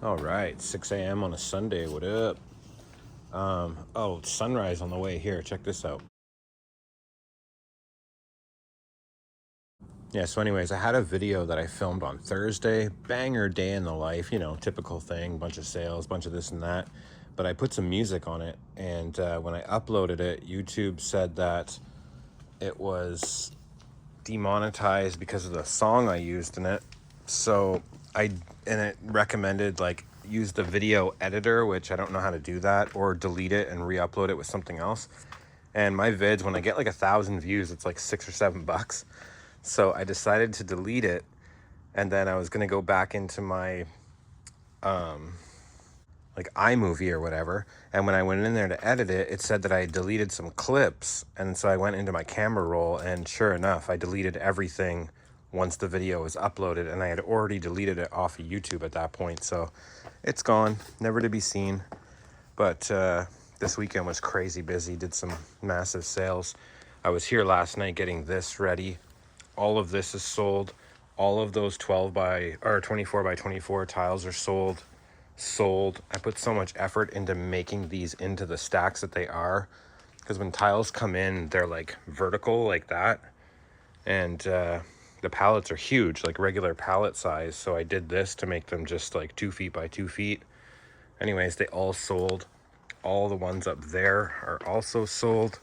All right, 6 a.m. on a Sunday. What up? Oh, sunrise on the way here. Check this out. Yeah, so anyways, I had a video that I filmed on Thursday. Banger day in the life, typical thing, bunch of sales, bunch of this and that. But I put some music on it, and when I uploaded it, YouTube said that it was demonetized because of the song I used in it. So it recommended like use the video editor, which I don't know how to do that, or delete it and re-upload it with something else. And my vids, when I get like 1,000 views, it's like $6 or $7. So I decided to delete it, and then I was gonna go back into my like iMovie or whatever. And when I went in there to edit it, it said that I had deleted some clips. And so I went into my camera roll, and sure enough, I deleted everything once the video was uploaded, and I had already deleted it off of YouTube at that point. So it's gone, never to be seen. But this weekend was crazy busy, did some massive sales. I was here last night getting this ready. All of this is sold. All of those 24 by 24 tiles are sold. I put so much effort into making these into the stacks that they are, because when tiles come in, they're like vertical like that, and the pallets are huge, like regular pallet size. So I did this to make them just like 2 feet by 2 feet. Anyways, they all sold. All the ones up there are also sold.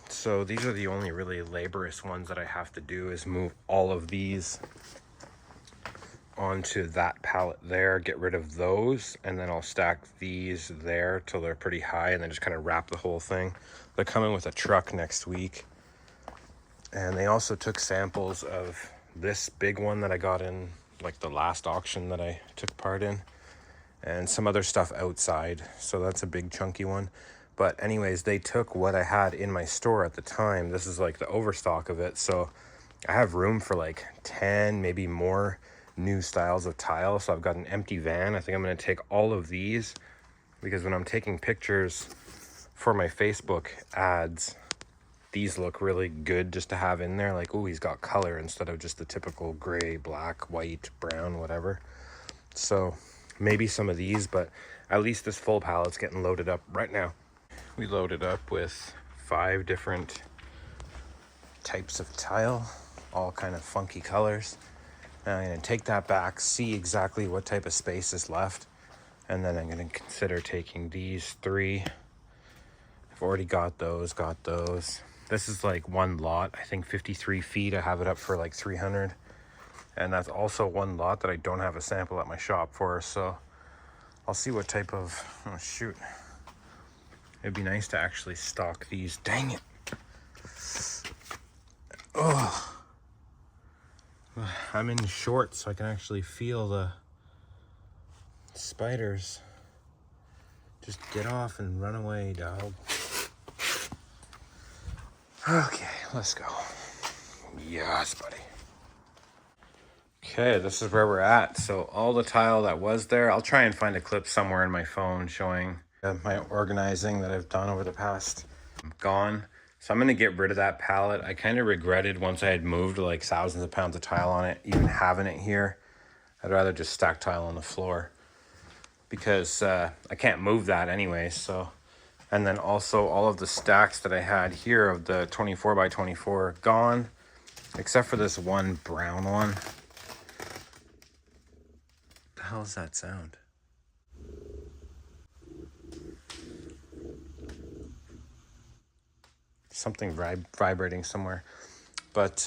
So these are the only really laborious ones that I have to do, is move all of these onto that pallet there, get rid of those, and then I'll stack these there till they're pretty high, and then just kind of wrap the whole thing. They're coming with a truck next week. And they also took samples of this big one that I got in like the last auction that I took part in, and some other stuff outside. So that's a big chunky one. But anyways, they took what I had in my store at the time. This is like the overstock of it. So I have room for like 10, maybe more new styles of tile. So I've got an empty van. I think I'm going to take all of these, because when I'm taking pictures for my Facebook ads, these look really good just to have in there. Like, oh, he's got color instead of just the typical gray, black, white, brown, whatever. So maybe some of these, but at least this full pallet's getting loaded up right now. We loaded up with 5 different types of tile, all kind of funky colors. Now I'm going to take that back, see exactly what type of space is left, and then I'm going to consider taking these 3. I've already got those. This is like one lot, I think 53 feet. I have it up for like 300. And that's also one lot that I don't have a sample at my shop for. So I'll see what type of, oh shoot. It'd be nice to actually stock these. Dang it. Oh. I'm in shorts, so I can actually feel the spiders. Just get off and run away, dog. Okay, let's go. Yes, buddy. Okay, this is where we're at. So all the tile that was there, I'll try and find a clip somewhere in my phone showing my organizing that I've done over the past. Gone. So I'm going to get rid of that pallet. I kind of regretted, once I had moved like thousands of pounds of tile on it, even having it here. I'd rather just stack tile on the floor, because I can't move that anyway. So, and then also all of the stacks that I had here of the 24 by 24 gone, except for this one brown one. The hell's that sound? Something vibrating somewhere. But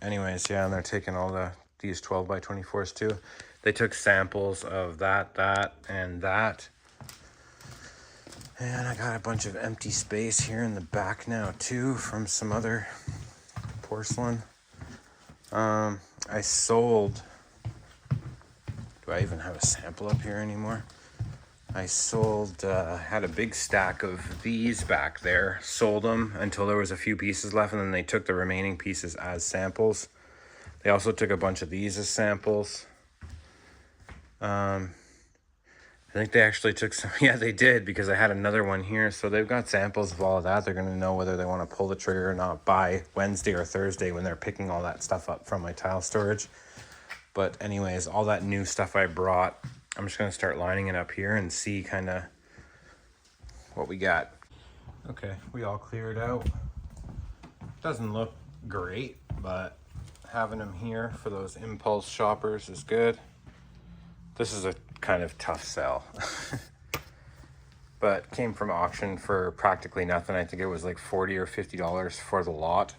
anyways, yeah, and they're taking all these 12 by 24s too. They took samples of that, and that. And I got a bunch of empty space here in the back now too, from some other porcelain. I sold, do I even have a sample up here anymore? I sold, had a big stack of these back there, sold them until there was a few pieces left, and then they took the remaining pieces as samples. They also took a bunch of these as samples. I think they actually took some, yeah, they did, because I had another one here. So they've got samples of all of that. They're going to know whether they want to pull the trigger or not by Wednesday or Thursday when they're picking all that stuff up from my tile storage. But anyways, all that new stuff I brought, I'm just gonna start lining it up here and see kind of what we got. Okay, we all cleared out. Doesn't look great, but having them here for those impulse shoppers is good. This is a kind of tough sell. But came from auction for practically nothing. I think it was like $40 or $50 for the lot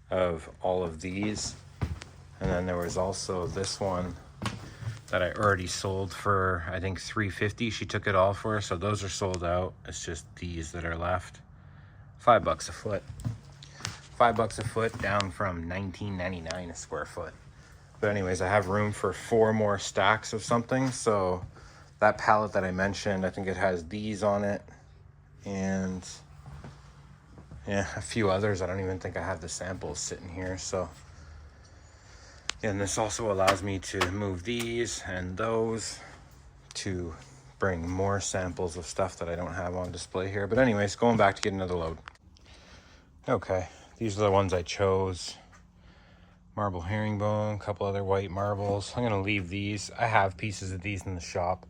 of all of these. And then there was also this one that I already sold for, I think $350. She took it all for, so those are sold out. It's just these that are left. $5 a foot. $5 a foot, down from $19.99 a square foot. But anyways, I have room for 4 more stacks of something. So that pallet that I mentioned, I think it has these on it, and yeah, a few others. I don't even think I have the samples sitting here. So yeah, and this also allows me to move these and those to bring more samples of stuff that I don't have on display here. But anyways, going back to get another load. Okay, these are the ones I chose. Marble herringbone, a couple other white marbles. I'm gonna leave these. I have pieces of these in the shop.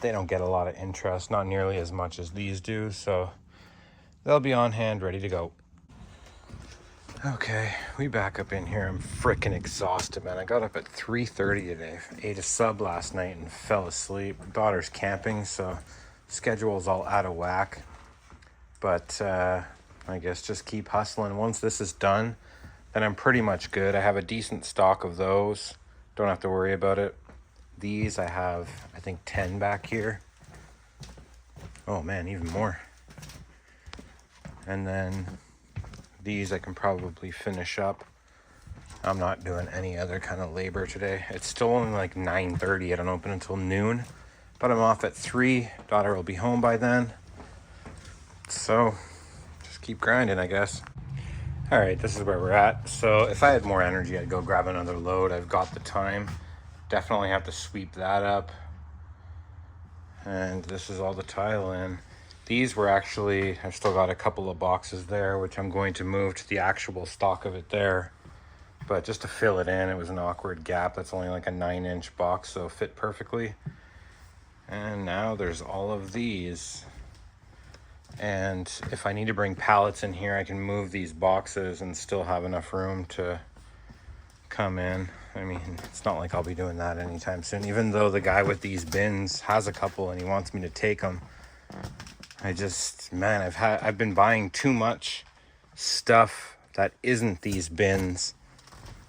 They don't get a lot of interest, not nearly as much as these do, so they'll be on hand, ready to go. Okay, we back up in here. I'm freaking exhausted, man. I got up at 3:30 today, ate a sub last night and fell asleep. Daughter's camping, so schedule's all out of whack. But I guess just keep hustling. Once this is done, then I'm pretty much good. I have a decent stock of those. Don't have to worry about it. These I have, I think 10 back here. Oh man, even more. And then these I can probably finish up. I'm not doing any other kind of labor today. It's still only like 9:30. I don't open until noon, but I'm off at 3. Daughter will be home by then. So just keep grinding, I guess. All right, this is where we're at. So if I had more energy, I'd go grab another load. I've got the time. Definitely have to sweep that up. And this is all the tile in. These were actually, I've still got a couple of boxes there, which I'm going to move to the actual stock of it there. But just to fill it in, it was an awkward gap. That's only like a 9-inch box, so it fit perfectly. And now there's all of these. And if I need to bring pallets in here, I can move these boxes and still have enough room to come in. I mean, it's not like I'll be doing that anytime soon, even though the guy with these bins has a couple and he wants me to take them. I just, man, I've been buying too much stuff that isn't these bins,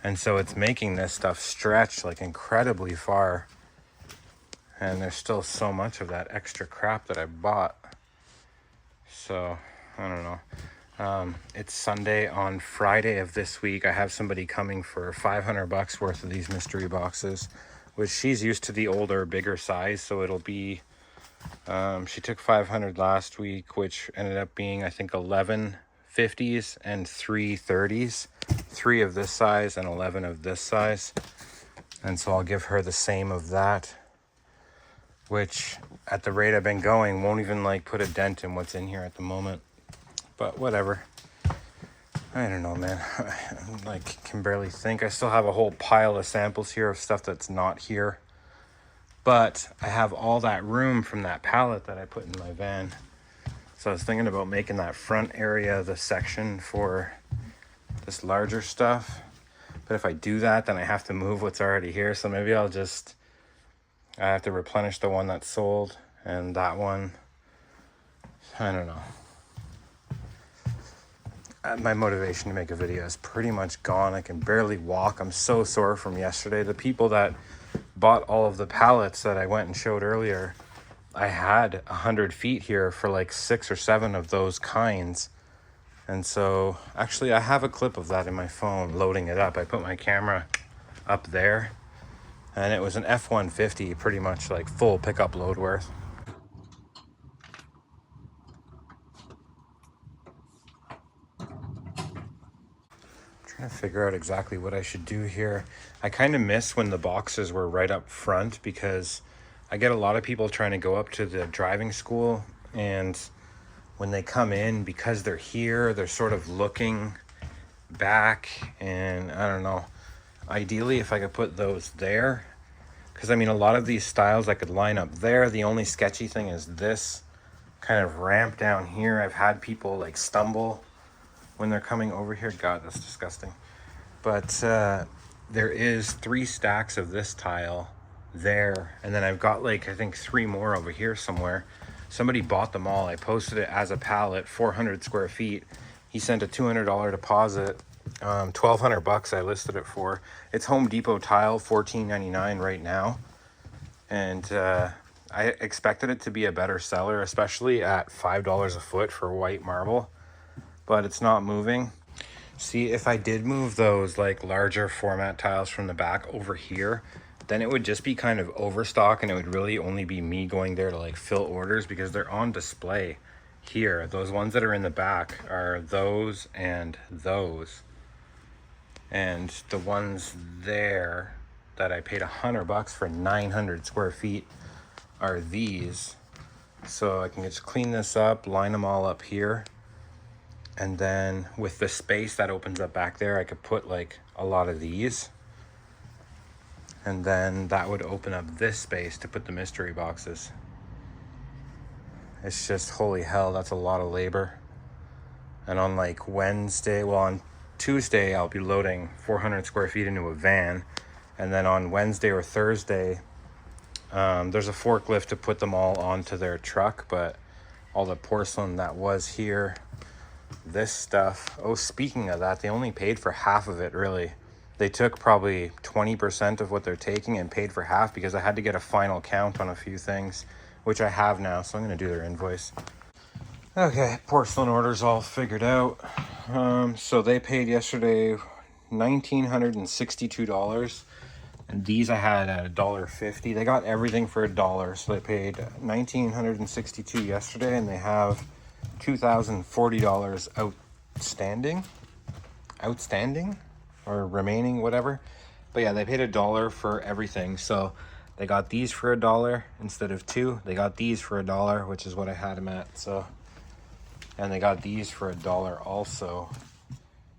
and so it's making this stuff stretch like incredibly far. And there's still so much of that extra crap that I bought. So I don't know. It's Sunday. On Friday of this week, I have somebody coming for $500 worth of these mystery boxes, which she's used to the older, bigger size. So it'll be, she took 500 last week, which ended up being, I think, 11 50s and 3 30s, 3 of this size and 11 of this size. And so I'll give her the same of that, which at the rate I've been going won't even like put a dent in what's in here at the moment. But whatever. I don't know, man. I like can barely think. I still have a whole pile of samples here of stuff that's not here. But I have all that room from that pallet that I put in my van. So I was thinking about making that front area the section for this larger stuff. But if I do that, then I have to move what's already here. So maybe I have to replenish the one that's sold and that one. I don't know. My motivation to make a video is pretty much gone. I can barely walk. I'm so sore from yesterday. The people that bought all of the pallets that I went and showed earlier, I had 100 feet here for like 6 or 7 of those kinds. And so actually I have a clip of that in my phone loading it up. I put my camera up there and it was an F-150, pretty much like full pickup load worth. Trying to figure out exactly what I should do here. I kind of miss when the boxes were right up front, because I get a lot of people trying to go up to the driving school, and when they come in, because they're here, they're sort of looking back, and I don't know. Ideally, if I could put those there, because I mean, a lot of these styles I could line up there. The only sketchy thing is this kind of ramp down here. I've had people like stumble when they're coming over here. God, that's disgusting. But there is 3 stacks of this tile there, and then I've got like, I think 3 more over here somewhere. Somebody bought them all. I posted it as a pallet, 400 square feet. He sent a $200 deposit. 1,200 bucks I listed it for. It's Home Depot tile, $14.99 right now. And I expected it to be a better seller, especially at $5 a foot for white marble, but it's not moving. See, if I did move those like larger format tiles from the back over here, then it would just be kind of overstock, and it would really only be me going there to like fill orders, because they're on display here. Those ones that are in the back are those and those. And the ones there that I paid $100 for 900 square feet are these. So I can just clean this up, line them all up here. And then with the space that opens up back there, I could put like a lot of these. And then that would open up this space to put the mystery boxes. It's just, holy hell, that's a lot of labor. And on like Wednesday, well, on Tuesday, I'll be loading 400 square feet into a van. And then on Wednesday or Thursday, there's a forklift to put them all onto their truck. But all the porcelain that was here, this stuff, oh, speaking of that, they only paid for half of it, really. They took probably 20% of what they're taking and paid for half, because I had to get a final count on a few things, which I have now, so I'm going to do their invoice. Okay, porcelain order's all figured out. So they paid yesterday $1,962, and these I had at $1.50. They got everything for $1, so they paid $1,962 yesterday, and they have $2,040 outstanding or remaining, whatever. But yeah, they paid $1 for everything. So they got these for $1 instead of 2. They got these for $1, which is what I had them at. So, and they got these for $1 also,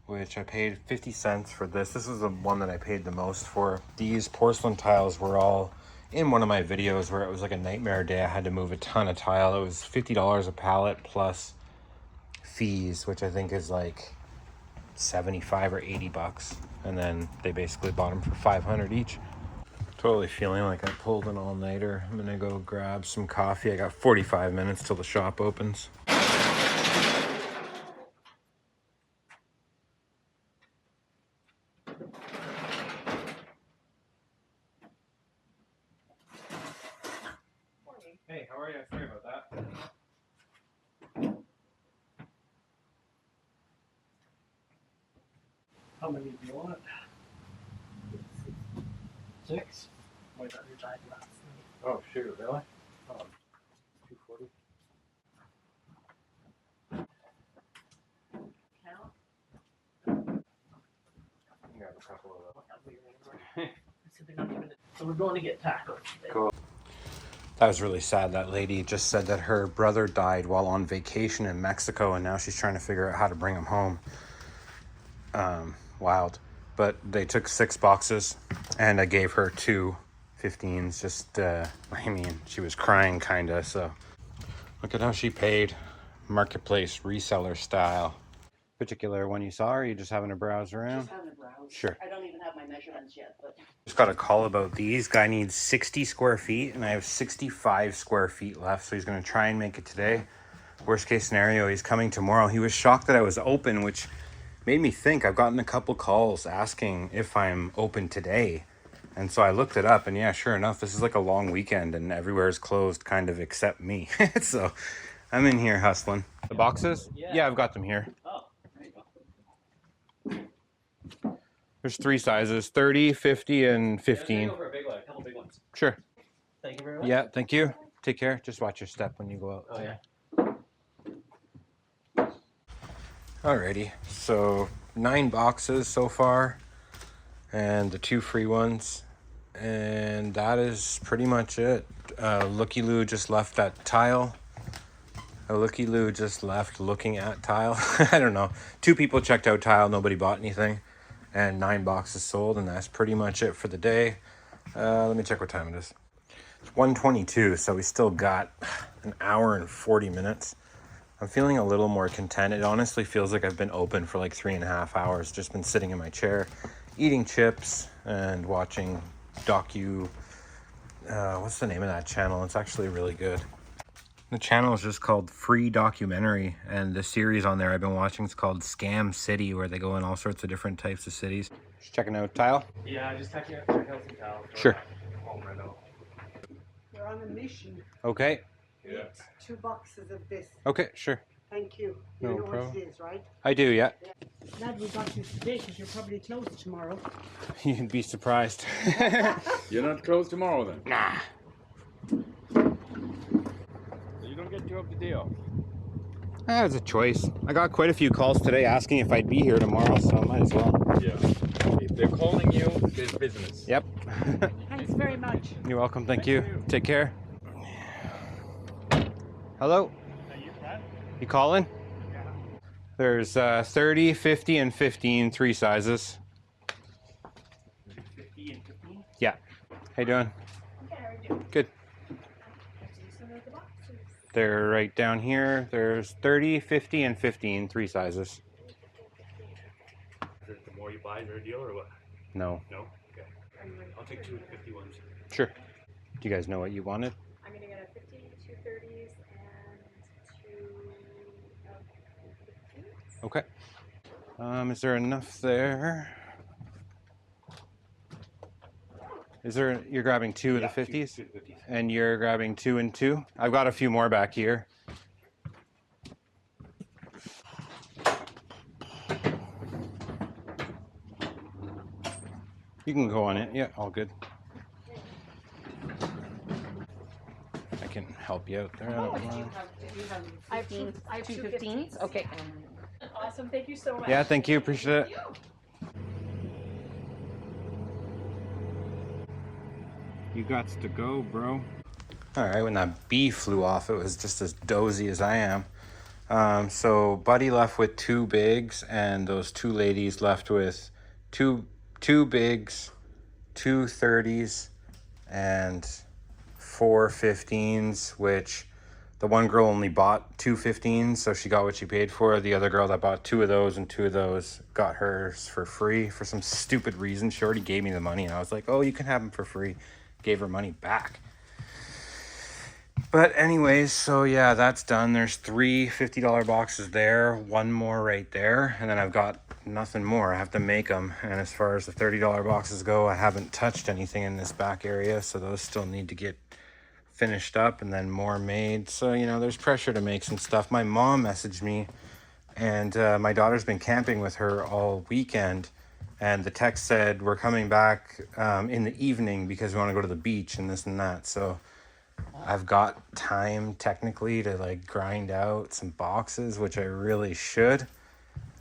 which I paid 50 cents for this. This is the one that I paid the most for. These porcelain tiles were all in one of my videos where it was like a nightmare day. I had to move a ton of tile. It was $50 a pallet plus fees, which I think is like 75 or 80 bucks. And then they basically bought them for 500 each. Totally feeling like I pulled an all-nighter. I'm gonna go grab some coffee. I got 45 minutes till the shop opens. Hey, how are you? Sorry about that. How many do you want? 6? Why not your time last night? Oh, shoot, really? 240. Count? You have a couple of So we're going to get tacos today. Cool. That was really sad. That lady just said that her brother died while on vacation in Mexico, and now she's trying to figure out how to bring him home. Wild. But they took 6 boxes, and I gave her 2 15s. Just, I mean, she was crying, kinda, so. Look at how she paid. Marketplace, reseller style. Particular one you saw, or are you just having a browse around? Just having a browse. Sure. I don't even have my measurements yet, but. Just got a call about these. Guy needs 60 square feet, and I have 65 square feet left, so he's going to try and make it today. Worst case scenario, he's coming tomorrow. He was shocked that I was open, which made me think. I've gotten a couple calls asking if I'm open today. And so I looked it up, and yeah, sure enough, this is like a long weekend, and everywhere is closed kind of except me. So I'm in here hustling. The boxes? Yeah, I've got them here. Oh, there you go. There's 3 sizes, 30, 50, and 15. Go for a big one, a couple big ones. Sure. Thank you very much. Yeah, thank you. Take care. Just watch your step when you go out. Oh, yeah. Alrighty, so 9 boxes so far, and the 2 free ones, and that is pretty much it. Looky Lou just left that tile. Looky Lou just left looking at tile. I don't know. 2 people checked out tile, nobody bought anything. and 9 boxes sold, and that's pretty much it for the day. Let me check what time it is. It's 1:22, so we still got an hour and 40 minutes. I'm feeling a little more content. It honestly feels like I've been open for like 3.5 hours, just been sitting in my chair, eating chips and watching what's the name of that channel? It's actually really good. The channel is just called Free Documentary, and the series on there I've been watching is called Scam City, where they go in all sorts of different types of cities. Just checking out tile? Yeah, just checking out some tile. Sure. Home right now. We're on a mission. Okay. Yeah. 2 boxes of this. Okay, sure. Thank you. You No know problem. what it is, right? I do, yeah. Glad we got you today because you're probably closed tomorrow. You'd be surprised. You're not closed tomorrow then? Nah. You don't get to up the day off. That was a choice. I got quite a few calls today asking if I'd be here tomorrow, so I might as well. Yeah. If they're calling you, there's business. Yep. Thanks very much. You're welcome. Thank you. Take care. Hello? You calling? Yeah. There's 30, 50, and 15, 3 sizes. 50 and 15. Yeah. How you doing? Good. They're right down here. There's 30, 50, and 15, 3 sizes. The more you buy, is there a deal or what? No. No? Okay. I'll take 2 51s. Sure. Do you guys know what you wanted? I'm gonna get a 50, 2 30s, and 2 15s. Okay. Is there enough there? Is there, you're grabbing 2 of the 50s? 2 50s. And you're grabbing 2 and 2? I've got a few more back here. You can go on it. Yeah, all good. I can help you out there. I don't mind. I have 2 15s. Okay. Awesome. Thank you so much. Yeah, thank you. Appreciate it. You got to go, bro. All right, when that bee flew off, it was just as dozy as I am. So Buddy left with 2 bigs, and those 2 ladies left with two bigs, 2 30s, and 4 15s, which the one girl only bought 2 15s, so she got what she paid for. The other girl that bought 2 of those and 2 of those got hers for free for some stupid reason. She already gave me the money, and I was like, oh, you can have them for free. Gave her money back. But anyways, so yeah, that's done. There's 3 $50 boxes there, 1 more right there, and then I've got nothing more. I have to make them. And as far as the $30 boxes go, I haven't touched anything in this back area, so those still need to get finished up and then more made. So, you know, there's pressure to make some stuff. My mom messaged me, and my daughter's been camping with her all weekend, and the text said we're coming back in the evening because we want to go to the beach and this and that. So I've got time technically to like grind out some boxes, which I really should.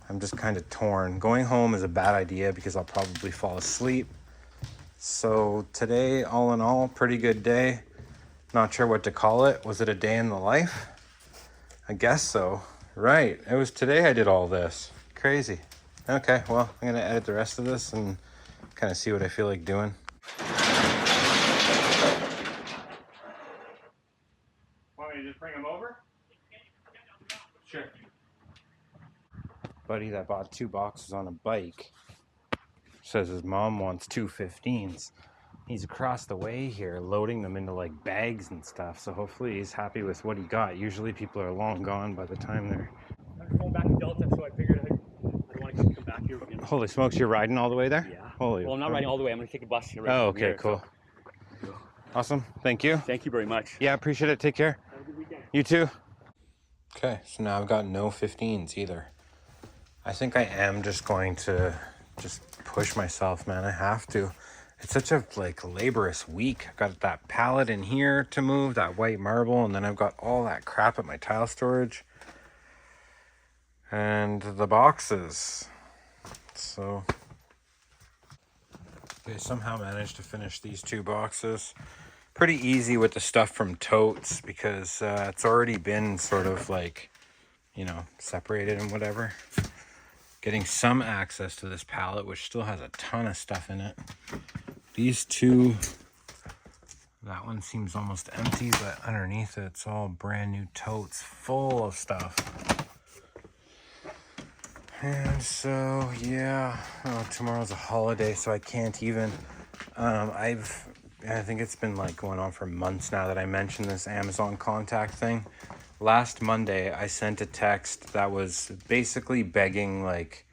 I'm just kind of torn. Going home is a bad idea because I'll probably fall asleep. So today, all in all, pretty good day. Not sure what to call it. Was it a day in the life? I guess so. Right. It was today I did all this. Crazy. Okay, well, I'm going to edit the rest of this and kind of see what I feel like doing. Want me to just bring them over? Sure. Buddy that bought 2 boxes on a bike says his mom wants 2 15s. He's across the way here loading them into like bags and stuff, so hopefully he's happy with what he got. Usually people are long gone by the time they're... I'm going back to Delta, so I figured I want to come back here again. Holy smokes, you're riding all the way there? Yeah. Holy... Well, I'm not riding all the way. I'm going to take a bus here. Oh, okay, cool. So. Awesome. Thank you. Thank you very much. Yeah, appreciate it. Take care. Have a good weekend. You too. Okay, so now I've got no 15s either. I think I am just going to just push myself, man. I have to. It's such a like laborious week. I've got that pallet in here to move, that white marble, and then I've got all that crap at my tile storage. And the boxes. So, okay, somehow managed to finish these 2 boxes. Pretty easy with the stuff from totes because it's already been sort of like, you know, separated and whatever. getting some access to this pallet, which still has a ton of stuff in it. These two, that one seems almost empty, but underneath it, it's all brand new totes full of stuff. And so, yeah, tomorrow's a holiday, so I can't even. I think it's been like going on for months now that I mentioned this Amazon contact thing. Last Monday, I sent a text that was basically begging, like,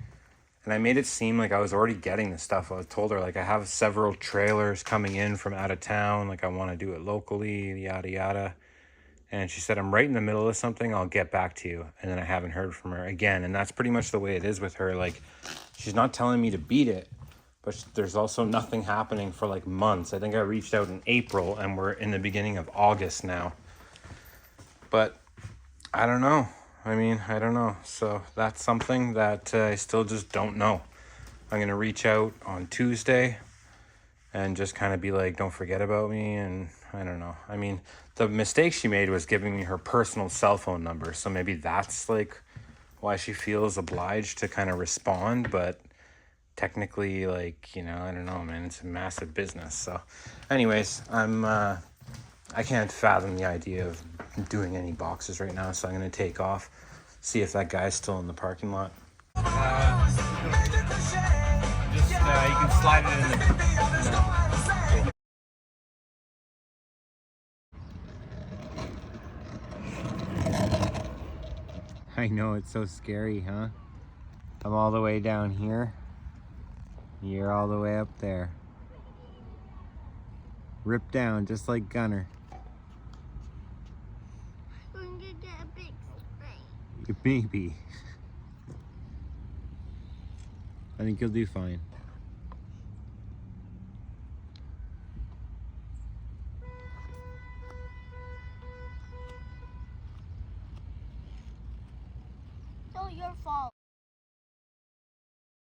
and I made it seem like I was already getting the stuff. I told her, like, I have several trailers coming in from out of town. Like, I want to do it locally, yada, yada. And she said, I'm right in the middle of something. I'll get back to you. And then I haven't heard from her again. And that's pretty much the way it is with her. Like, she's not telling me to beat it, but there's also nothing happening for like months. I think I reached out in April and we're in the beginning of August now. But I don't know. I mean, I don't know. So that's something that I still just don't know. I'm going to reach out on Tuesday and just kind of be like, don't forget about me. And I don't know. I mean, the mistake she made was giving me her personal cell phone number. So maybe that's like why she feels obliged to kind of respond. But technically, like, you know, I don't know, man. It's a massive business. So anyways, I can't fathom the idea of doing any boxes right now, so I'm going to take off, see if that guy's still in the parking lot. You can slide it in the... I know, it's so scary, huh? I'm all the way down here. You're all the way up there. Ripped down, just like Gunner. I'm gonna get a big spray. Maybe. I think you'll do fine. It's all your fault.